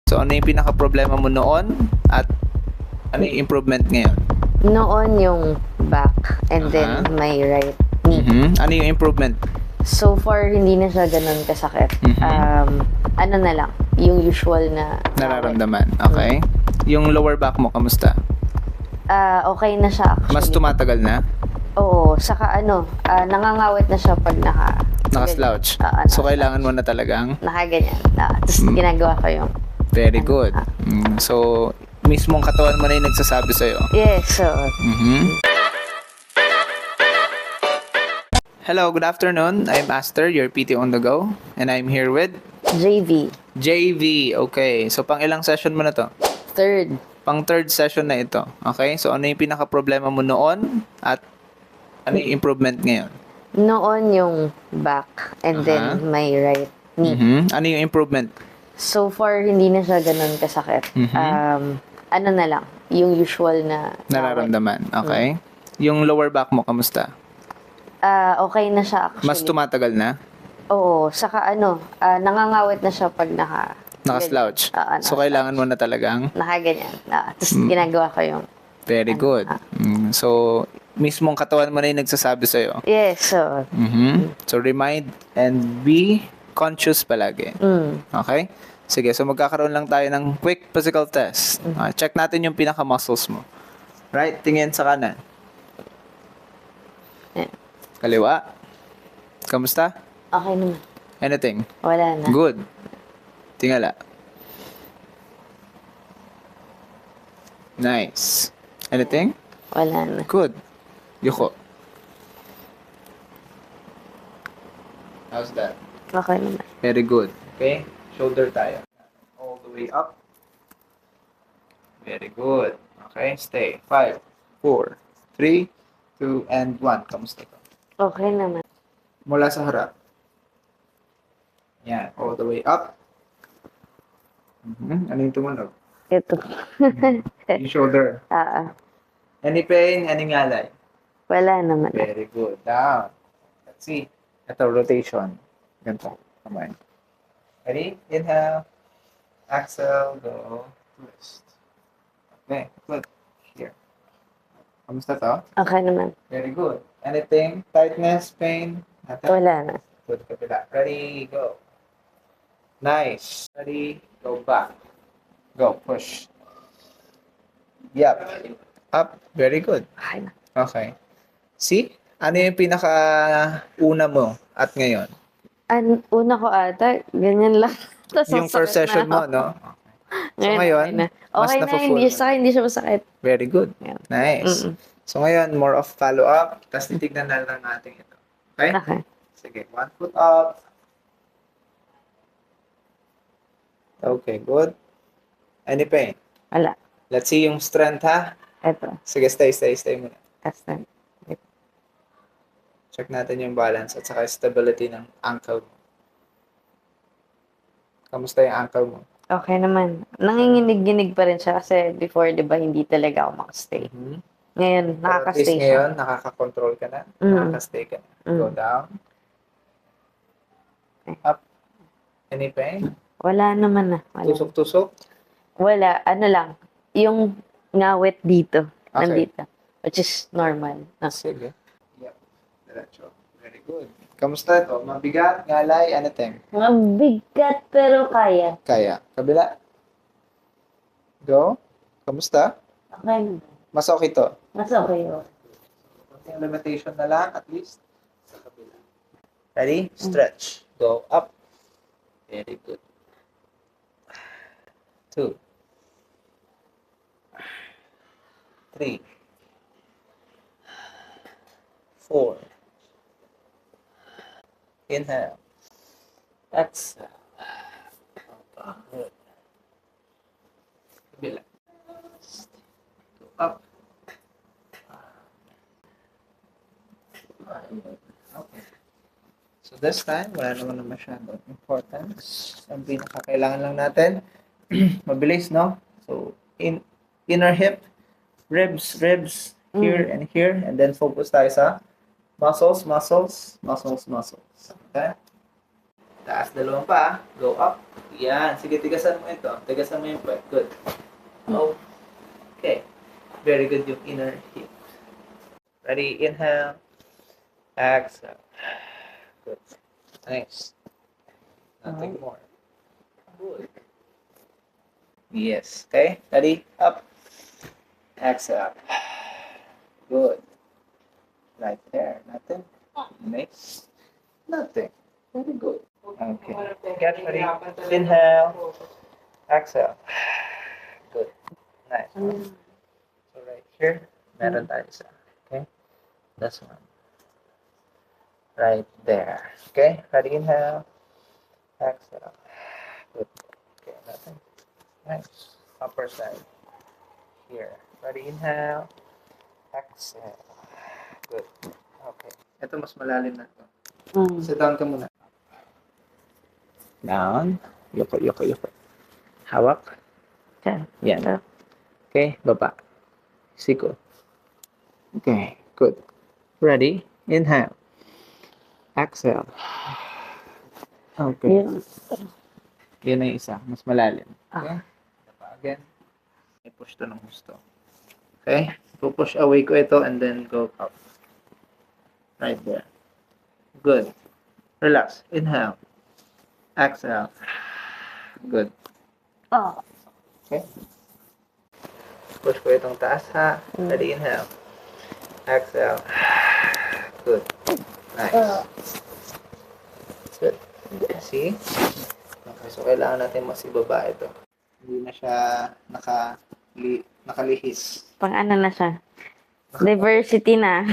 So, ano yung pinaka-problema mo noon at ano yung improvement ngayon? Noon yung back and then my right knee. Ano yung improvement? So far, hindi na siya ganun kasakit. Ano na lang, yung usual na Nararamdaman. Okay. Yung lower back mo, kamusta? okay na siya actually. Mas tumatagal na? Oo, saka nangangawit na siya pag Naka-slouch? ganyan. So, kailangan mo na talagang? Nakaganyan. Tapos ginagawa ko yung Very good. So, mismong katawan mo na yung nagsasabi sa'yo. yes, so Hello, good afternoon. I'm Aster, your PT on the go. And I'm here with JV, JV. Okay. So, pang ilang session mo na to? third. Pang third session na ito. Okay? So, ano yung pinaka-problema mo noon at ano yung improvement ngayon? Noon yung back and then my right knee. Ano yung improvement? So far, hindi na siya ganun kasakit. Ano na lang, yung usual na Nararamdaman. Okay. Yung lower back mo, kamusta? okay na siya actually. Mas tumatagal na? Oo, saka nangangawit na siya pag Naka-slouch? ganyan. So, kailangan mo na talagang? Nakaganyan. Tapos ginagawa ko yung Very good. So, mismong katawan mo na yung nagsasabi sa'yo. yes, so So, remind and be conscious palagi. Okay? Sige, so magkakaroon lang tayo ng quick physical test. Check natin yung pinaka-muscles mo. Right? Tingin sa kanan. Yeah. Kaliwa. Kamusta? okay naman. Anything? Wala na. Good. Tingala. Nice. Anything? Wala na. Good. Yuko. How's that? Okay naman. Very good. Okay? Shoulder tayo. All the way up. Very good. Okay, stay. 5, 4, 3, 2, and 1. Kamusta ka? Okay naman. Mula sa harap. Yan. All the way up. Ano yung tumunog? Ito. Yung shoulder. Any pain? Any ngalay? Wala naman. Very good. Down. Let's see. Ito, rotation. Ganito. Kamay. Ready? Inhale. Exhale. Go. Twist. Okay. Good. Here. Kamusta to? Okay naman. Very good. Anything? Tightness? Pain? Nothing? Wala na. Good. Kabila. Ready? Go. Nice. Ready? Go back. Go. Push. Yep. Up. Very good. Okay na. Okay. See? Ano yung pinaka-una mo at ngayon? Una ko ata, ganyan lang. Tas Yung first masakit session na mo, ako. no? So ngayon, okay na. mas Okay na, napo-full hindi na. siya masakit. Very good. Yeah. Nice. So ngayon, more of follow-up. Tapos titignan na lang natin ito. Okay? Okay. Sige, 1 foot up. Okay, good. Any pain? Wala. Let's see yung strength, ha? Ito. Sige, stay muna. Test na. Check natin yung balance at saka stability ng ankle mo. Kamusta yung ankle mo? Okay naman. Nanginginig-ginig pa rin siya kasi before, di ba, hindi talaga ako makastay. Ngayon, Pero at least nakakastay siya. ngayon, nakaka-control ka na. Nakaka-stay ka na. Go down. Up. Any pain? Wala naman na. Wala. Tusok-tusok? Wala. Ano lang. Yung ngawit dito. Okay. Nandito. Which is normal. Sige. Yep. Diretso. Very good. Kamusta ito? Mabigat? Ngalay? Anything? Mabigat pero kaya. Kaya. Kabila? Go. Kamusta? Okay. Mas okay to. Mas okay yun. Konting limitation na lang at least. Sa kabila. Ready? Stretch. Go up. Very good. 2. 3. 4. Inhale. Exhale. Good. Kabila. Go up. Okay. So this time, wala naman na masyadong importance. Ang pinakakailangan lang natin, mabilis, no? So, inner hip, ribs, here and here, and then focus tayo sa muscles. Okay? Taas dalawang pa. Go up. Yan. Sige, tigasan mo ito. Tigasan mo yung puwet. Good. Okay. Very good yung inner hip. Ready? Inhale. Exhale. Good. Nice. Nothing more. Good. Yes. Okay. Ready? Up. Exhale. Good. Right there. Nothing. Nice. Nothing. Very good. Okay. Get ready. Inhale. Exhale. Good. Nice. So right here, meron tayo isa. Okay? This one. Right there. Okay? Ready? Inhale. Exhale. Good. Okay. Nothing. Nice. Upper side. Here. Ready? Inhale. Exhale. Good. Okay. Ito mas malalim na to. Sit down ka muna. Down. Yoko, yoko, yoko. Hawak. Yan. Okay. Baba. Siko. Okay. Good. Ready? Inhale. Exhale. Okay. Yan na yung isa. Mas malalim. Okay? Baba again. I-push to ng gusto. Okay? Push away ko ito and then go up. Right there. Good. Relax. Inhale. Exhale. Good. Okay? Push ko itong taas ha. Ready? Inhale. Exhale. Good. Nice. Good. See? Okay, so kailangan natin mas ibaba ito. Hindi na siya nakalihis. Pang ano na siya? Diversity na.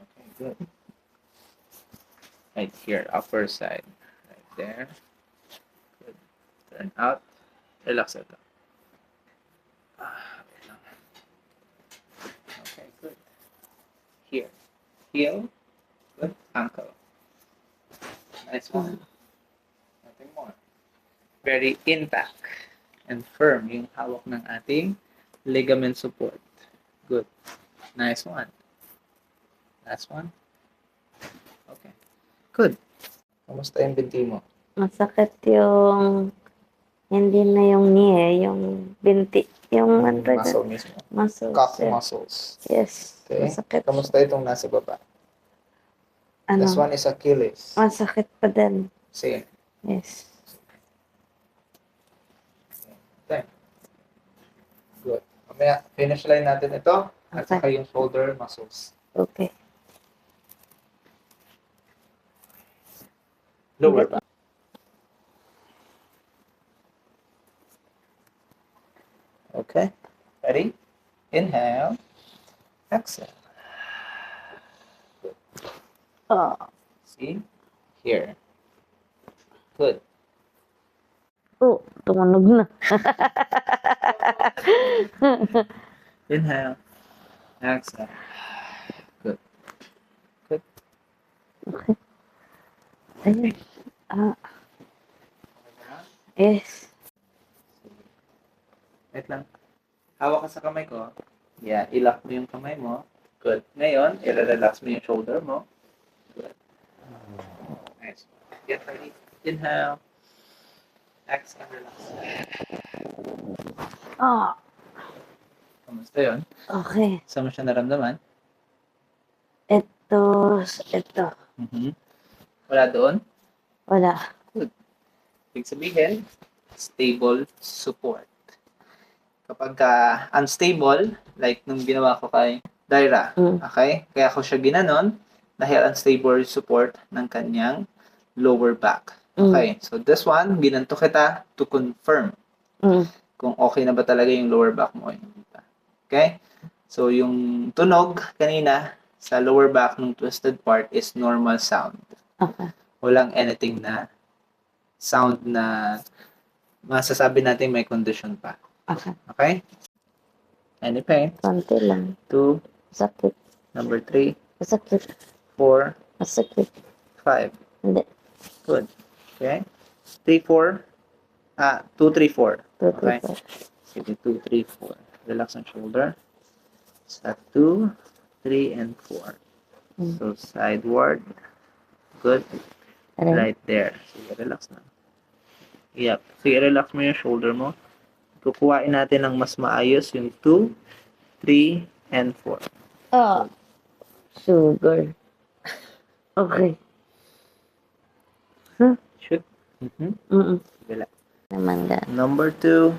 Okay, good. Right here, upper side. Right there. Good. Turn out. Relax ito. Wait lang. Okay, good. Here. Heel. Good. Ankle. Nice one. Nothing more. Very intact and firm yung hawak ng ating ligament support. Good. Nice one. Last one. Okay. Good. Kamusta yung binti mo? Masakit yung hindi na yung knee, yung binti. Yung Muscle mismo. muscles. Calf yeah. muscles. Yes. Okay. Masakit. Kamusta itong nasa baba? Ano? This one is Achilles. Masakit pa din. Same. Yes. Okay. Good. Mamaya, finish line natin ito. At Okay. saka yung shoulder muscles. Okay. Lower back. Okay. Ready? Inhale. Exhale. Good. See? Here. Good. Tumunog na. Inhale. Exhale. Good. Good. Ayun. Yes. Wait lang. Hawak ka sa kamay ko. Yeah, ilock mo yung kamay mo. Good. Ngayon, i-relax mo yung shoulder mo. Good. Nice. Get ready. Inhale. Exhale. Relax. Kamusta yun? Okay. Saan mo siya naramdaman? Ito. Wala doon? Wala. Ibig sabihin, stable support. Kapag unstable, like nung ginawa ko kay Daira, okay? Kaya ko siya ginanon dahil unstable support ng kanyang lower back. Okay, so this one, ginanto kita to confirm kung okay na ba talaga yung lower back mo. Okay? So, yung tunog kanina sa lower back ng twisted part is normal sound. Okay. Walang anything na sound na masasabi natin may condition pa. Okay. Okay? Any pain? Konti lang. 2, Sakit. number 3, Masakit. 4, Masakit. 5. Hindi. Good. Okay? 3, 4. 2, 3, 4. Okay? Sige, 2, 3, 4. Relax ang shoulder. Sa 2, 3, and 4. Mm. So, sideward. Good. Aray. Right there. Sige, relax na. Yep. Sige, relax mo yung shoulder mo. Kukuhain natin ng mas maayos yung 2, 3, and 4. Ah, sugar. Okay. Shoot. Mm-hmm. Mm-mm. Relax. Naman ka. Number 2,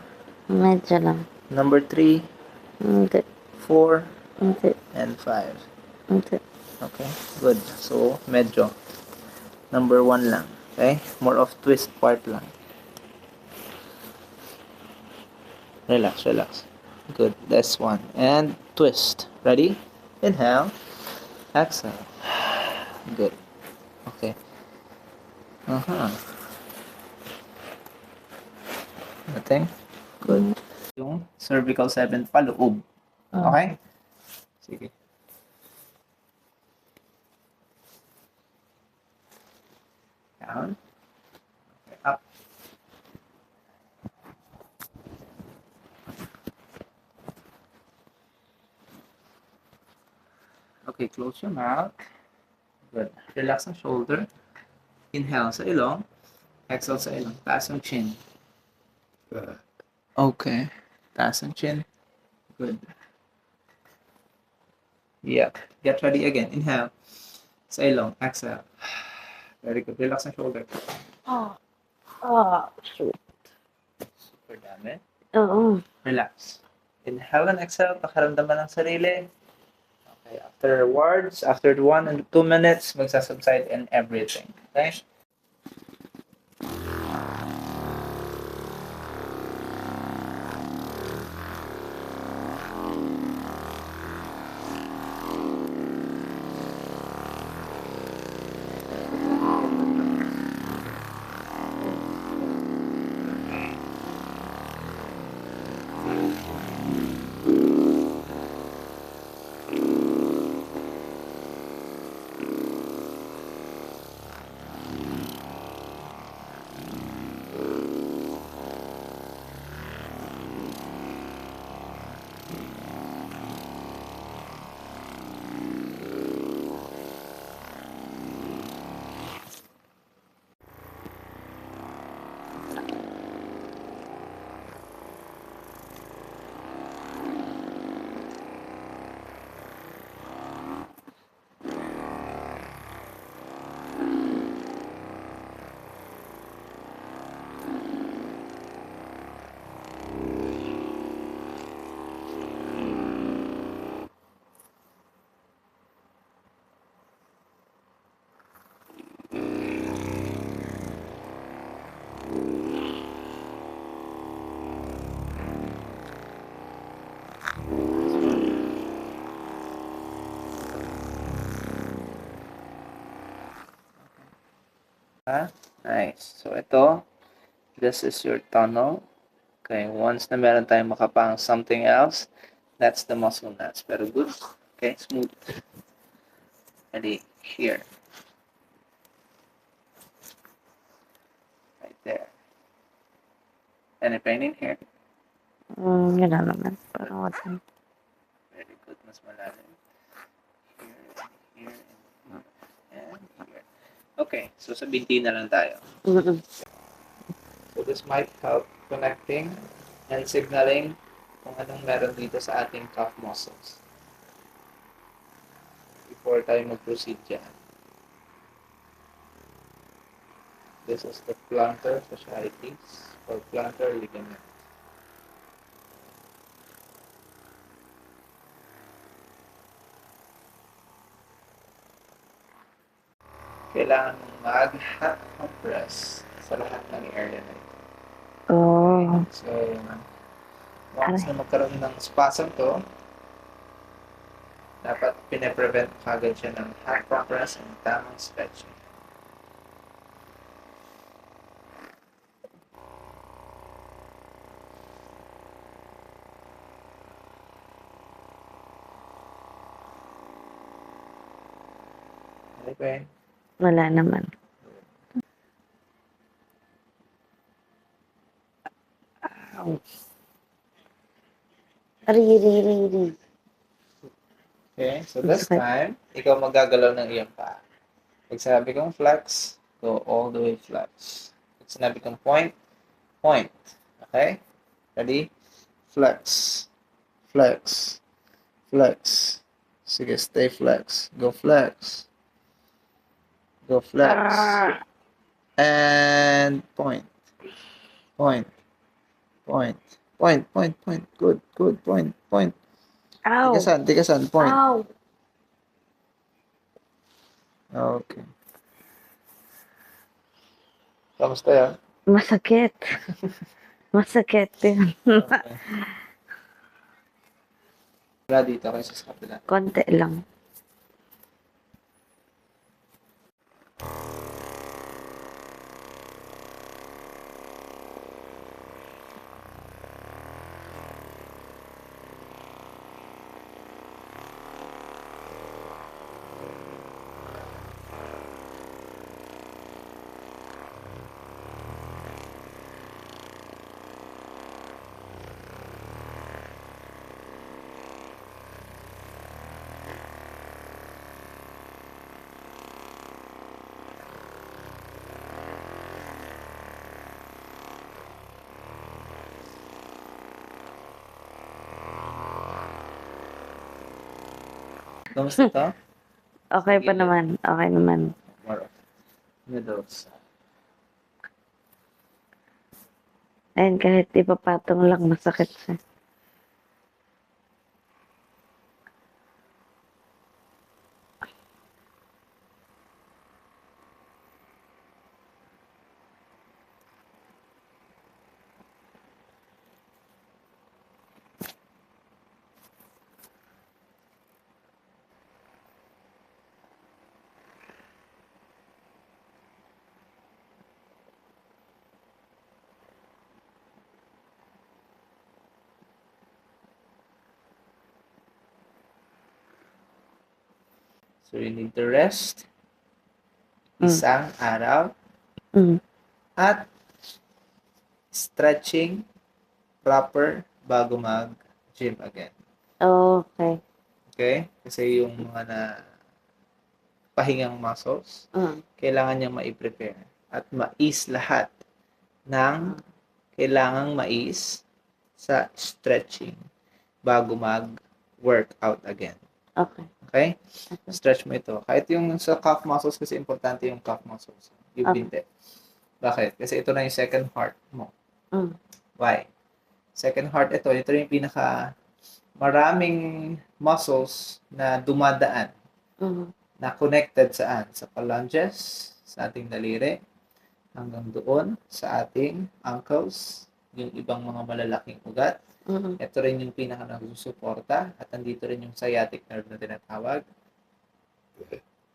Medyo lang. number 3, Hindi. 4, Hindi. and 5. Hindi. Okay, good. So, medyo. Number 1 lang. Okay? More of twist part lang. Relax, relax. Good. That's 1. And twist. Ready? Inhale. Exhale. Good. Okay. Uh-huh. Nothing? Good. Yung cervical 7 paloob. Okay? Sige. Down. Okay, up. Okay, close your mouth. Good. Relax ang shoulder. Inhale sa ilong. Exhale sa ilong. Taas ang chin. Good. Okay. Taas ang chin. Good. Yep. Get ready again. Inhale. Sa ilong. Exhale. Very good. Relax ang shoulder. Shoot. Super dami. Oo. Relax. Inhale and exhale. Pakaramdaman ng sarili. Okay. Afterwards, after 1 and 2 minutes, magsasubside and everything. Okay? Nice. So, ito, this is your tunnel. Okay, once na meron tayong makapang something else, that's the muscle mass. Pero good. Okay, smooth. Ready? Here. Right there. Any pain in here? Yun na naman. Parang wala. Very good. Mas malalim. Here, and here. Okay, so sa binti na lang tayo. Mm-mm. So this might help connecting and signaling kung anong meron dito sa ating calf muscles. Before tayo mag-proceed dyan. This is the plantar fasciitis or plantar ligament. Kailangan mag-hot compress sa lahat ng area na ito. Oh. So, once na magkaroon ng spasm to, dapat pine-prevent kagad siya ng hot compress and tamang stretching. Okay. Wala naman. Ouch. Ari. Okay? So this time, ikaw magagalaw ng iyong paa. Pag sabi kong flex, go all the way flex. Pag sinabi kong point, point. Okay? Ready? Flex. Flex. Flex. Sige, stay flex. Go flex. Go flex. And point. Point. Point. Point. Point. Point. Good. Good. Point. Point. Ow! Tigasan. Tigasan. Point. Ow! Okay. Kamusta yan? Masakit. Masakit yun. Okay. Wala dito kayo sa kabila. Konti lang. Kamusta to? Okay pa naman. Okay naman. More of middle side. Ayun, kahit ipapatong lang, masakit siya. So you need to rest. Mm. Isang araw. Mm. At stretching proper bago mag-gym again. Okay. Okay? Kasi yung mga na pahingang muscles, Mm. kailangan niyang ma-prepare at mais lahat ng kailangang mais sa stretching bago mag-workout again. Okay. Okay? Stretch mo ito. Kahit yung sa calf muscles kasi importante yung calf muscles. Yung Okay. binte. Bakit? Kasi ito na yung second heart mo. Mm. Why? Second heart ito yung pinaka maraming muscles na dumadaan Mm. na connected saan? Sa phalanges, sa ating daliri, hanggang doon sa ating ankles, yung ibang mga malalaking ugat. Mm. Ito rin yung pinaka nagsusuporta at andito rin yung sciatic nerve na tinatawag.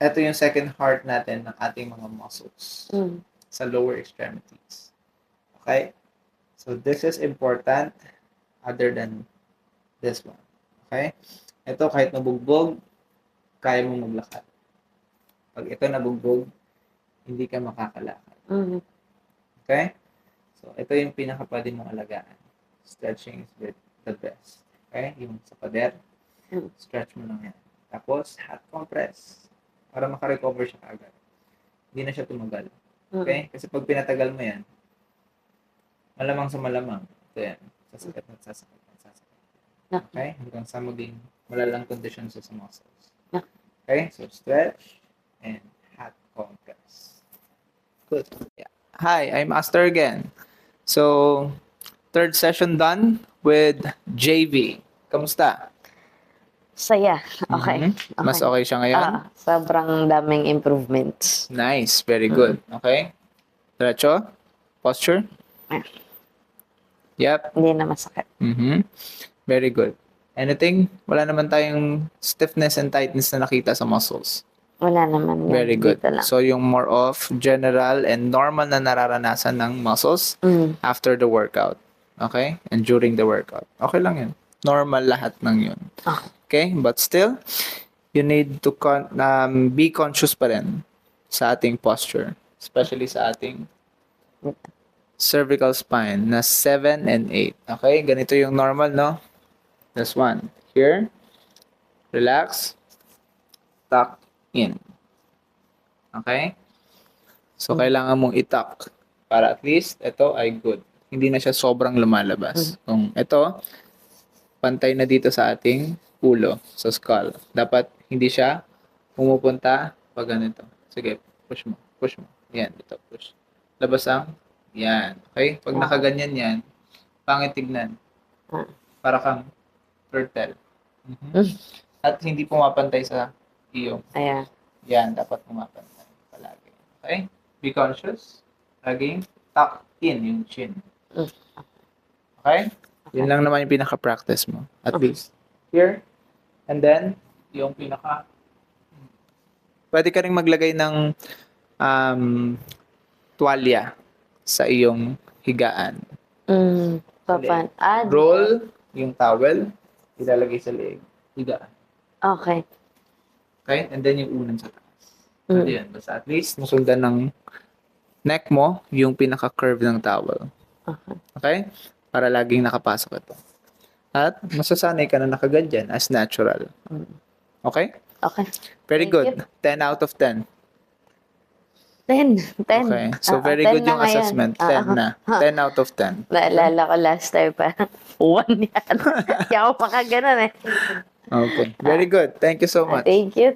Ito yung second heart natin ng ating mga muscles Mm. sa lower extremities. Okay? So this is important other than this one. Okay? Ito kahit nabugbog, kaya mo maglakad. Pag ito nabugbog, hindi ka makakalakad. Mm. Okay? So ito yung pinaka pwede mong alagaan. Stretching is the best. Okay? Yung sa pader, stretch mo lang yan. Tapos, hot compress para makarecover siya agad. Hindi na siya tumagal. Okay? Kasi pag pinatagal mo yan, malamang sa malamang, ito yan, sasakit at sasakit at sasakit. Okay? Hanggang sa maging malalang condition sa muscles. Okay? So, stretch and hot compress. Good. Yeah. Hi, I'm Master again. So, third session done with JV. Kamusta? Saya. Okay. Mhm. Mas okay siya ngayon? Sobrang daming improvements. Nice. Very good. Okay. Diretso? Posture? Ah. Yep. Hindi na masakit. Very good. Anything? Wala naman tayong stiffness and tightness na nakita sa muscles. Wala naman yan. Very good. Dito lang. So, yung more of general and normal na nararanasan ng muscles Mm. after the workout. Okay? And during the workout. Okay lang yun. Normal lahat ng yun. Okay? But still, you need to be conscious pa rin sa ating posture. Especially sa ating cervical spine na 7 and 8. Okay? Ganito yung normal, no? This one. Here. Relax. Tuck in. Okay? So, kailangan mong i-tuck para at least ito ay good. Hindi na siya sobrang lumalabas. Kung ito, pantay na dito sa ating ulo, sa skull. Dapat hindi siya pumupunta pag ganito. Sige, push mo. Push mo. Yan, dito, push. Labas ang, yan. Okay? Pag nakaganyan yan, pangit tignan. Para kang turtle. At hindi pumapantay sa iyong. Ayan. Yan, dapat pumapantay palagi. Okay? Be conscious. Laging tuck in yung chin. Okay? Yun lang naman yung pinaka-practice mo. At least. Here. And then, yung pinaka... Pwede ka rin maglagay ng tuwalya sa iyong higaan. Add. Roll yung towel, ilalagay sa leeg. Higaan. Okay. Okay? And then yung unan sa taas. So, yun. Basta at least, masundan ng neck mo yung pinaka-curve ng towel. Okay? Para laging nakapasok ito. At masasanay ka na nakaganyan as natural. Okay? Okay. Very Thank good. you. 10 out of 10. 10. Okay. So, very 10 good na yung ngayon. assessment. 10 na. 10 out of 10. Naalala ko last time parang 1 yan. Hindi ako makaganon eh. Okay. Very good. Thank you so much. Thank you.